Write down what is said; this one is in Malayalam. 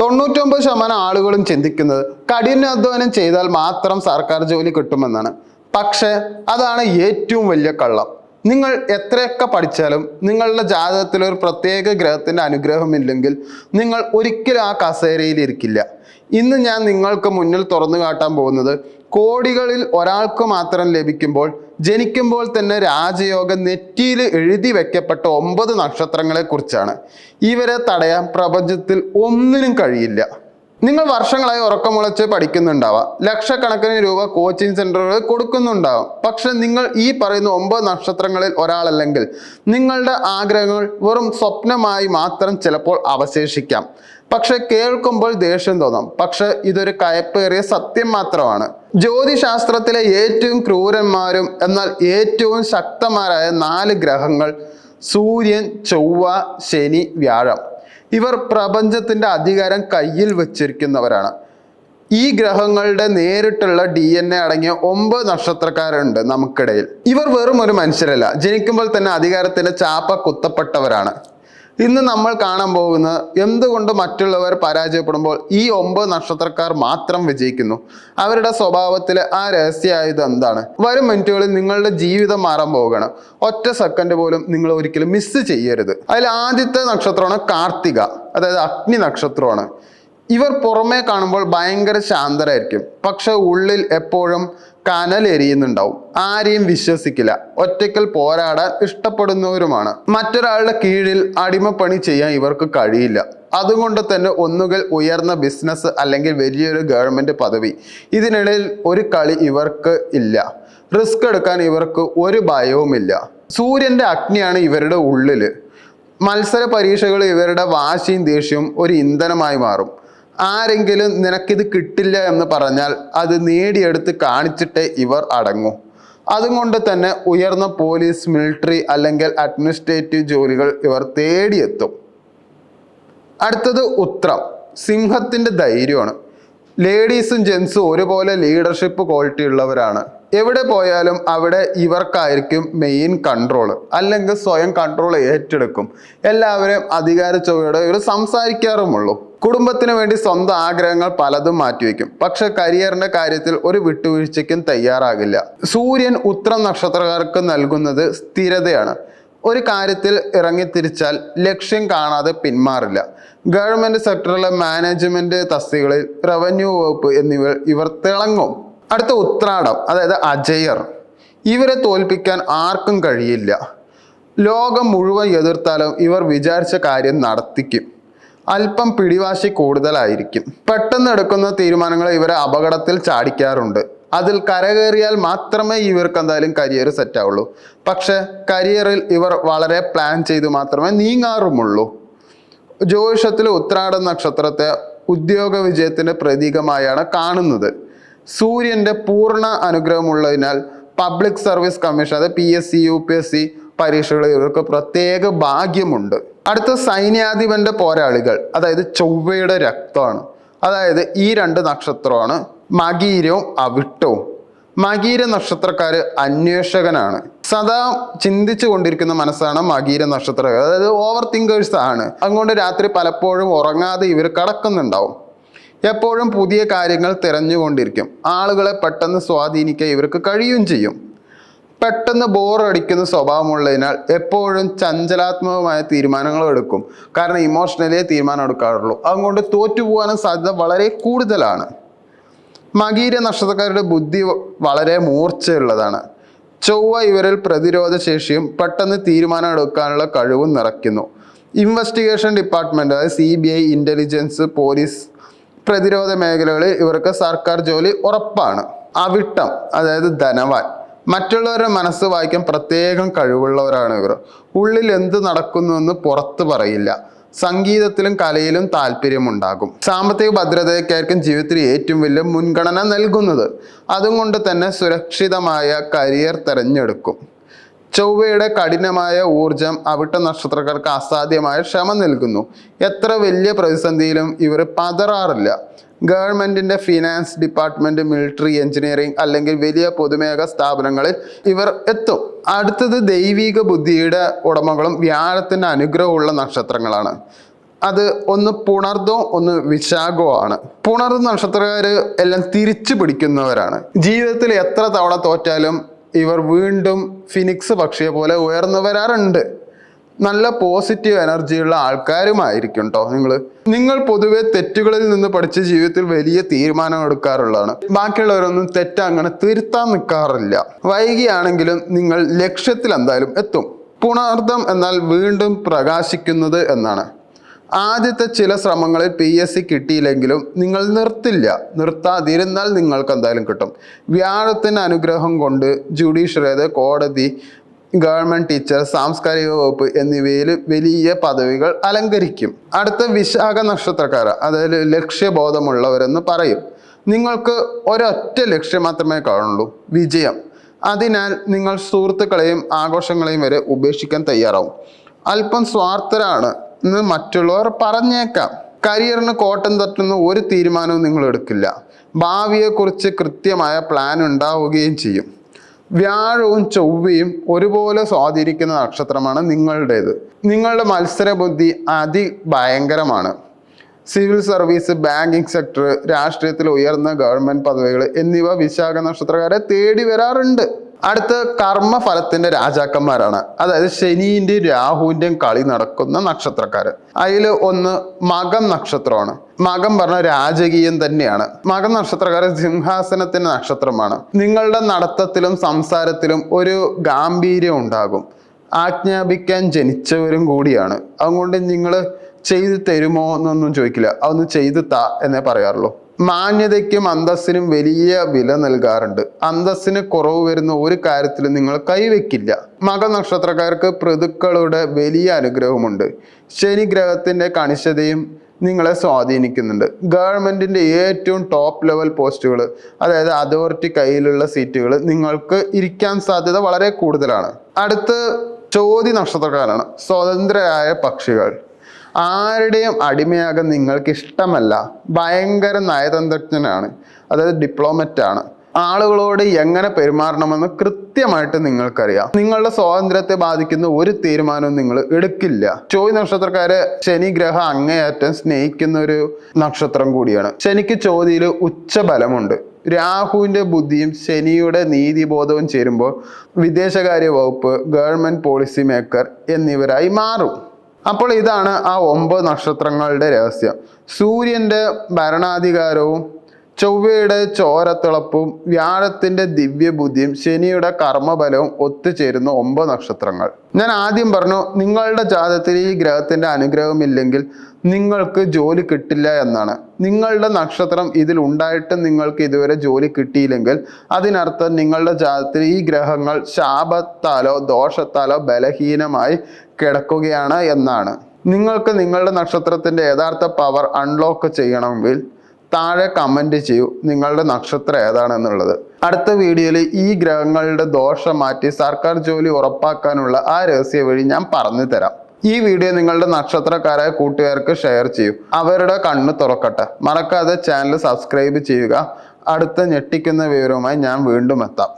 99% ആളുകളും ചിന്തിക്കുന്നത് കഠിനാധ്വാനം ചെയ്താൽ മാത്രം സർക്കാർ ജോലി കിട്ടുമെന്നാണ്. പക്ഷെ അതാണ് ഏറ്റവും വലിയ കള്ളം. നിങ്ങൾ എത്രയൊക്കെ പഠിച്ചാലും നിങ്ങളുടെ ജാതകത്തിൽ ഒരു പ്രത്യേക ഗ്രഹത്തിന്റെ അനുഗ്രഹമില്ലെങ്കിൽ നിങ്ങൾ ഒരിക്കലും ആ കസേരയിൽ ഇരിക്കില്ല. ഇന്ന് ഞാൻ നിങ്ങൾക്ക് മുന്നിൽ തുറന്നു കാട്ടാൻ പോകുന്നത് കോടികളിൽ ഒരാൾക്ക് മാത്രം ലഭിക്കുമ്പോൾ ജനിക്കുമ്പോൾ തന്നെ രാജയോഗം നെറ്റിയിൽ എഴുതി വെക്കപ്പെട്ട 9 നക്ഷത്രങ്ങളെ കുറിച്ചാണ്. ഇവരെ തടയാൻ പ്രപഞ്ചത്തിൽ ഒന്നിനും കഴിയില്ല. നിങ്ങൾ വർഷങ്ങളായി ഉറക്കമുളച്ച് പഠിക്കുന്നുണ്ടാവാം, ലക്ഷക്കണക്കിന് രൂപ കോച്ചിങ് സെന്ററുകൾ കൊടുക്കുന്നുണ്ടാവാം. പക്ഷെ നിങ്ങൾ ഈ പറയുന്ന 9 നക്ഷത്രങ്ങളിൽ ഒരാളല്ലെങ്കിൽ നിങ്ങളുടെ ആഗ്രഹങ്ങൾ വെറും സ്വപ്നമായി മാത്രം ചിലപ്പോൾ അവശേഷിക്കാം. പക്ഷെ കേൾക്കുമ്പോൾ ദേഷ്യം തോന്നാം. പക്ഷെ ഇതൊരു കയപ്പേറിയ സത്യം മാത്രമാണ്. ജ്യോതിശാസ്ത്രത്തിലെ ഏറ്റവും ക്രൂരന്മാരും എന്നാൽ ഏറ്റവും ശക്തന്മാരായ 4 ഗ്രഹങ്ങൾ സൂര്യൻ, ചൊവ്വ, ശനി, വ്യാഴം. ഇവർ പ്രപഞ്ചത്തിന്റെ അധികാരം കയ്യിൽ വച്ചിരിക്കുന്നവരാണ്. ഈ ഗ്രഹങ്ങളുടെ നേരിട്ടുള്ള DNA അടങ്ങിയ 9 നക്ഷത്രക്കാരുണ്ട് നമുക്കിടയിൽ. ഇവർ വെറും ഒരു മനുഷ്യരല്ല, ജനിക്കുമ്പോൾ തന്നെ അധികാരത്തിന്റെ ചാപ്പ കുത്തപ്പെട്ടവരാണ്. ഇന്ന് നമ്മൾ കാണാൻ പോകുന്നത് എന്തുകൊണ്ട് മറ്റുള്ളവർ പരാജയപ്പെടുമ്പോൾ ഈ 9 നക്ഷത്രക്കാർ മാത്രം വിജയിക്കുന്നു. അവരുടെ സ്വഭാവത്തിലെ ആ രഹസ്യായുധം എന്താണ്? വരും മിനിറ്റുകളിൽ നിങ്ങളുടെ ജീവിതം മാറാൻ പോവുകയാണ്. ഒറ്റ സെക്കൻഡ് പോലും നിങ്ങൾ ഒരിക്കലും മിസ് ചെയ്യരുത്. അതിൽ ആദ്യത്തെ നക്ഷത്രമാണ് കാർത്തിക, അതായത് അഗ്നി നക്ഷത്രമാണ്. ഇവർ പുറമേ കാണുമ്പോൾ ഭയങ്കര ശാന്തരായിരിക്കും, പക്ഷെ ഉള്ളിൽ എപ്പോഴും കനലെരിയുന്നുണ്ടാവും. ആരെയും വിശ്വസിക്കില്ല, ഒറ്റയ്ക്കൽ പോരാടാൻ ഇഷ്ടപ്പെടുന്നവരുമാണ്. മറ്റൊരാളുടെ കീഴിൽ അടിമപ്പണി ചെയ്യാൻ ഇവർക്ക് കഴിയില്ല. അതുകൊണ്ട് തന്നെ ഒന്നുകിൽ ഉയർന്ന ബിസിനസ് അല്ലെങ്കിൽ വലിയൊരു ഗവൺമെന്റ് പദവി. ഇതിനിടയിൽ ഒരു കളി ഇവർക്ക് ഇല്ല. റിസ്ക് എടുക്കാൻ ഇവർക്ക് ഒരു ഭയവുമില്ല. സൂര്യന്റെ അഗ്നിയാണ് ഇവരുടെ ഉള്ളില്. മത്സര പരീക്ഷകൾ ഇവരുടെ വാശിയും ദേഷ്യവും ഒരു ഇന്ധനമായി മാറും. ആരെങ്കിലും നിനക്കിത് കിട്ടില്ല എന്ന് പറഞ്ഞാൽ അത് നേടിയെടുത്ത് കാണിച്ചിട്ടേ ഇവർ അടങ്ങൂ. അതുകൊണ്ട് തന്നെ ഉയർന്ന പോലീസ്, മിലിറ്ററി അല്ലെങ്കിൽ അഡ്മിനിസ്ട്രേറ്റീവ് ജോലികൾ ഇവർ തേടിയെത്തും. അടുത്തത് ഉത്രം, സിംഹത്തിന്റെ ധൈര്യമാണ്. ലേഡീസും ജെൻസും ഒരുപോലെ ലീഡർഷിപ്പ് ക്വാളിറ്റി ഉള്ളവരാണ്. എവിടെ പോയാലും അവിടെ ഇവർക്കായിരിക്കും മെയിൻ കൺട്രോൾ, അല്ലെങ്കിൽ സ്വയം കൺട്രോൾ ഏറ്റെടുക്കും. എല്ലാവരും അധികാര ചൊവ്വയോടെ ഇവർ സംസാരിക്കാറുമുള്ളൂ. കുടുംബത്തിന് വേണ്ടി സ്വന്തം ആഗ്രഹങ്ങൾ പലതും മാറ്റിവെക്കും. പക്ഷെ കരിയറിന്റെ കാര്യത്തിൽ ഒരു വിട്ടുവീഴ്ചയ്ക്കും തയ്യാറാകില്ല. സൂര്യൻ ഉത്രം നക്ഷത്രക്കാർക്ക് നൽകുന്നത് സ്ഥിരതയാണ്. ഒരു കാര്യത്തിൽ ഇറങ്ങിത്തിരിച്ചാൽ ലക്ഷ്യം കാണാതെ പിന്മാറില്ല. ഗവൺമെന്റ് സെക്ടറിലെ മാനേജ്മെന്റ് തസ്തികകളിൽ, റവന്യൂ വകുപ്പ് എന്നിവ ഇവർ തിളങ്ങും. അടുത്ത ഉത്രാടം, അതായത് അജയർ. ഇവരെ തോൽപ്പിക്കാൻ ആർക്കും കഴിയില്ല. ലോകം മുഴുവൻ എതിർത്താലും ഇവർ വിചാരിച്ച കാര്യം നടത്തിക്കും. അല്പം പിടിവാശി കൂടുതലായിരിക്കും. പെട്ടെന്ന് എടുക്കുന്ന തീരുമാനങ്ങൾ ഇവരെ അപകടത്തിൽ ചാടിക്കാറുണ്ട്. അതിൽ കരകയറിയാൽ മാത്രമേ ഇവർക്ക് എന്തായാലും കരിയർ സെറ്റ് ആവുള്ളൂ. പക്ഷെ കരിയറിൽ ഇവർ വളരെ പ്ലാൻ ചെയ്ത് മാത്രമേ നീങ്ങാറുമുള്ളൂ. ജ്യോതിഷത്തിൽ ഉത്രാട നക്ഷത്രത്തെ ഉദ്യോഗ വിജയത്തിന്റെ പ്രതീകമായാണ് കാണുന്നത്. സൂര്യന്റെ പൂർണ്ണ അനുഗ്രഹമുള്ളതിനാൽ പബ്ലിക് സർവീസ് കമ്മീഷൻ, അതായത് PSC, UPSC പരീക്ഷകളിൽ ഇവർക്ക് പ്രത്യേക ഭാഗ്യമുണ്ട്. അടുത്ത സൈന്യാധിപന്റെ പോരാളികൾ, അതായത് ചൊവ്വയുടെ രക്തമാണ്. അതായത് ഈ 2 നക്ഷത്രമാണ് മകീരവും അവിട്ടവും. മകീര നക്ഷത്രക്കാര് അന്വേഷകനാണ്. സദാ ചിന്തിച്ചു കൊണ്ടിരിക്കുന്ന മനസ്സാണ് മകീര നക്ഷത്രക്കാർ, അതായത് ഓവർ തിങ്കേഴ്സ് ആണ്. അതുകൊണ്ട് രാത്രി പലപ്പോഴും ഉറങ്ങാതെ ഇവർ കിടക്കുന്നുണ്ടാവും. എപ്പോഴും പുതിയ കാര്യങ്ങൾ തിരഞ്ഞുകൊണ്ടിരിക്കും. ആളുകളെ പെട്ടെന്ന് സ്വാധീനിക്കാൻ ഇവർക്ക് കഴിയുകയും ചെയ്യും. പെട്ടെന്ന് ബോറടിക്കുന്ന സ്വഭാവമുള്ളതിനാൽ എപ്പോഴും ചഞ്ചലാത്മകമായ തീരുമാനങ്ങൾ എടുക്കും. കാരണം ഇമോഷണലി തീരുമാനം എടുക്കാറുള്ളൂ. അതുകൊണ്ട് തോറ്റുപോകാനും സാധ്യത വളരെ കൂടുതലാണ്. മകീര നക്ഷത്രക്കാരുടെ ബുദ്ധി വളരെ മൂർച്ചയുള്ളതാണ്. ചൊവ്വ ഇവരിൽ പ്രതിരോധ ശേഷിയും പെട്ടെന്ന് തീരുമാനം എടുക്കാനുള്ള കഴിവും നിറയ്ക്കുന്നു. ഇൻവെസ്റ്റിഗേഷൻ ഡിപ്പാർട്ട്മെന്റ്, അതായത് CBI, ഇന്റലിജൻസ്, പോലീസ്, പ്രതിരോധ മേഖലകളിൽ ഇവർക്ക് സർക്കാർ ജോലി ഉറപ്പാണ്. അവിട്ടം, അതായത് ധനവാൻ. മറ്റുള്ളവരുടെ മനസ്സ് വായിക്കാൻ പ്രത്യേകം കഴിവുള്ളവരാണ് ഇവർ. ഉള്ളിൽ എന്ത് നടക്കുന്നുവെന്ന് പുറത്ത് പറയില്ല. സംഗീതത്തിലും കലയിലും താല്പര്യമുണ്ടാകും. സാമ്പത്തിക ഭദ്രതയ്ക്കായിരിക്കും ജീവിതത്തിൽ ഏറ്റവും വലിയ മുൻഗണന നൽകുന്നത്. അതുകൊണ്ട് തന്നെ സുരക്ഷിതമായ കരിയർ തിരഞ്ഞെടുക്കും. ചൊവ്വയുടെ കഠിനമായ ഊർജം അവിട്ട നക്ഷത്രക്കാർക്ക് അസാധ്യമായ ക്ഷമ നൽകുന്നു. എത്ര വലിയ പ്രതിസന്ധിയിലും ഇവർ പതറാറില്ല. ഗവൺമെന്റിന്റെ ഫിനാൻസ് ഡിപ്പാർട്ട്മെന്റ്, മിലിറ്ററി, എഞ്ചിനീയറിംഗ് അല്ലെങ്കിൽ വലിയ പൊതുമേഖലാ സ്ഥാപനങ്ങളിൽ ഇവർ എത്തും. അടുത്തത് ദൈവിക ബുദ്ധിയുടെ ഉടമകളും വ്യാഴത്തിന്റെ അനുഗ്രഹമുള്ള നക്ഷത്രങ്ങളാണ്. അത് ഒന്ന് പുണർദവും ഒന്ന് വിശാഖവും ആണ്. പുണർദ നക്ഷത്രക്കാര് എല്ലാം തിരിച്ചു പിടിക്കുന്നവരാണ്. ജീവിതത്തിൽ എത്ര തവണ തോറ്റാലും ഇവർ വീണ്ടും ഫിനിക്സ് പക്ഷിയെ പോലെ ഉയർന്നു വരാറുണ്ട്. നല്ല പോസിറ്റീവ് എനർജിയുള്ള ആൾക്കാരുമായിരിക്കും കേട്ടോ നിങ്ങൾ പൊതുവെ തെറ്റുകളിൽ നിന്ന് പഠിച്ച് ജീവിതത്തിൽ വലിയ തീരുമാനം എടുക്കാറുള്ളതാണ്. ബാക്കിയുള്ളവരൊന്നും തെറ്റ് അങ്ങനെ തിരുത്താൻ നിൽക്കാറില്ല. വൈകിയാണെങ്കിലും നിങ്ങൾ ലക്ഷ്യത്തിൽ എന്തായാലും എത്തും. പുണർദം എന്നാൽ വീണ്ടും പ്രകാശിക്കുന്നത് എന്നാണ്. ആദ്യത്തെ ചില ശ്രമങ്ങളിൽ PSC കിട്ടിയില്ലെങ്കിലും നിങ്ങൾ നിർത്താതിരുന്നാൽ നിങ്ങൾക്ക് എന്തായാലും കിട്ടും. വ്യാഴത്തിൻ്റെ അനുഗ്രഹം കൊണ്ട് ജുഡീഷ്യറി, കോടതി, ഗവൺമെന്റ് ടീച്ചർ, സാംസ്കാരിക വകുപ്പ് എന്നിവയിൽ വലിയ പദവികൾ അലങ്കരിക്കും. അടുത്ത വിശാഖ നക്ഷത്രക്കാർ, അതായത് ലക്ഷ്യബോധമുള്ളവരെന്ന് പറയും. നിങ്ങൾക്ക് ഒരൊറ്റ ലക്ഷ്യം മാത്രമേ കാണുള്ളൂ, വിജയം. അതിനാൽ നിങ്ങൾ സുഹൃത്തുക്കളെയും ആഘോഷങ്ങളെയും വരെ ഉപേക്ഷിക്കാൻ തയ്യാറാവും. അല്പം സ്വാർത്ഥരാണ് എന്ന് മറ്റുള്ളവർ പറഞ്ഞേക്കാം. കരിയറിന് കോട്ടം തട്ടുന്ന ഒരു തീരുമാനവും നിങ്ങൾ എടുക്കില്ല. ഭാവിയെക്കുറിച്ച് കൃത്യമായ പ്ലാൻ ഉണ്ടാവുകയും ചെയ്യും. വ്യാഴവും ചൊവ്വയും ഒരുപോലെ സ്വാധീനിക്കുന്ന നക്ഷത്രമാണ് നിങ്ങളുടേത്. നിങ്ങളുടെ മത്സരബുദ്ധി അതിഭയങ്കരമാണ്. സിവിൽ സർവീസ്, ബാങ്കിങ് സെക്ടർ, രാഷ്ട്രീയത്തിൽ ഉയർന്ന ഗവൺമെന്റ് പദവികൾ എന്നിവ വിശാഖ നക്ഷത്രക്കാരെ തേടി വരാറുണ്ട്. അടുത്ത കർമ്മഫലത്തിന്റെ രാജാക്കന്മാരാണ്, അതായത് ശനിന്റെയും രാഹുവിന്റെയും കളി നടക്കുന്ന നക്ഷത്രക്കാര്. അതിൽ ഒന്ന് മകം നക്ഷത്രമാണ്. മകം പറഞ്ഞ രാജകീയം തന്നെയാണ്. മകം നക്ഷത്രക്കാര് സിംഹാസനത്തിന്റെ നക്ഷത്രമാണ്. നിങ്ങളുടെ നടത്തത്തിലും സംസാരത്തിലും ഒരു ഗാംഭീര്യം ഉണ്ടാകും. ആജ്ഞാപിക്കാൻ ജനിച്ചവരും കൂടിയാണ്. അതുകൊണ്ട് നിങ്ങൾ ചെയ്തു തരുമോ എന്നൊന്നും ചോദിക്കില്ല, അതൊന്ന് ചെയ്തു താ എന്നേ പറയാറുള്ളൂ. മാന്യതയ്ക്കും അന്തസ്സിനും വലിയ വില നൽകാറുണ്ട്. അന്തസ്സിന് കുറവ് വരുന്ന ഒരു കാര്യത്തിലും നിങ്ങൾ കൈവയ്ക്കില്ല. മക നക്ഷത്രക്കാർക്ക് പൃഥുക്കളുടെ വലിയ അനുഗ്രഹമുണ്ട്. ശനി ഗ്രഹത്തിന്റെ കണിശതയും നിങ്ങളെ സ്വാധീനിക്കുന്നുണ്ട്. ഗവൺമെന്റിന്റെ ഏറ്റവും ടോപ്പ് ലെവൽ പോസ്റ്റുകൾ, അതായത് അതോറിറ്റി കയ്യിലുള്ള സീറ്റുകൾ നിങ്ങൾക്ക് ഇരിക്കാൻ സാധ്യത വളരെ കൂടുതലാണ്. അടുത്ത് ചോതി നക്ഷത്രക്കാരാണ്, സ്വതന്ത്രരായ പക്ഷികൾ. ആരുടെയും അടിമയാകാൻ നിങ്ങൾക്ക് ഇഷ്ടമല്ല. ഭയങ്കര നയതന്ത്രജ്ഞനാണ്, അതായത് ഡിപ്ലോമറ്റ് ആണ്. ആളുകളോട് എങ്ങനെ പെരുമാറണമെന്ന് കൃത്യമായിട്ട് നിങ്ങൾക്കറിയാം. നിങ്ങളുടെ സ്വാതന്ത്ര്യത്തെ ബാധിക്കുന്ന ഒരു തീരുമാനവും നിങ്ങൾ എടുക്കില്ല. ചോതി നക്ഷത്രക്കാരെ ശനി ഗ്രഹം അങ്ങേയറ്റം സ്നേഹിക്കുന്ന ഒരു നക്ഷത്രം കൂടിയാണ്. ശനിക്ക് ചോതിയിൽ ഉച്ചബലമുണ്ട്. രാഹുവിന്റെ ബുദ്ധിയും ശനിയുടെ നീതിബോധവും ചേരുമ്പോൾ വിദേശകാര്യ വകുപ്പ്, ഗവൺമെന്റ് പോളിസി മേക്കർ എന്നിവരായി മാറും. അപ്പോൾ ഇതാണ് ആ 9 നക്ഷത്രങ്ങളുടെ രഹസ്യം. സൂര്യന്റെ ഭരണാധികാരവും ചൊവ്വയുടെ ചോരത്തിളപ്പും വ്യാഴത്തിന്റെ ദിവ്യബുദ്ധിയും ശനിയുടെ കർമ്മബലവും ഒത്തുചേരുന്ന 9 നക്ഷത്രങ്ങൾ. ഞാൻ ആദ്യം പറഞ്ഞു, നിങ്ങളുടെ ജാതകത്തിൽ ഈ ഗ്രഹത്തിന്റെ അനുഗ്രഹമില്ലെങ്കിൽ നിങ്ങൾക്ക് ജോലി കിട്ടില്ല എന്നാണ്. നിങ്ങളുടെ നക്ഷത്രം ഇതിൽ ഉണ്ടായിട്ടും നിങ്ങൾക്ക് ഇതുവരെ ജോലി കിട്ടിയില്ലെങ്കിൽ അതിനർത്ഥം നിങ്ങളുടെ ജാതകത്തിൽ ഈ ഗ്രഹങ്ങൾ ശാപത്താലോ ദോഷത്താലോ ബലഹീനമായി കിടക്കുകയാണ് എന്നാണ്. നിങ്ങൾക്ക് നിങ്ങളുടെ നക്ഷത്രത്തിന്റെ യഥാർത്ഥ പവർ അൺലോക്ക് ചെയ്യണമെങ്കിൽ താഴെ കമന്റ് ചെയ്യൂ നിങ്ങളുടെ നക്ഷത്രം ഏതാണെന്നുള്ളത്. അടുത്ത വീഡിയോയിൽ ഈ ഗ്രഹങ്ങളുടെ ദോഷം മാറ്റി സർക്കാർ ജോലി ഉറപ്പാക്കാനുള്ള ആ രഹസ്യ വഴി ഞാൻ പറഞ്ഞു തരാം. ഈ വീഡിയോ നിങ്ങളുടെ നക്ഷത്രക്കാരായ കൂട്ടുകാർക്ക് ഷെയർ ചെയ്യൂ, അവരുടെ കണ്ണ് തുറക്കട്ടെ. മറക്കാതെ ചാനൽ സബ്സ്ക്രൈബ് ചെയ്യുക. അടുത്ത ഞെട്ടിക്കുന്ന വിവരവുമായി ഞാൻ വീണ്ടും എത്താം.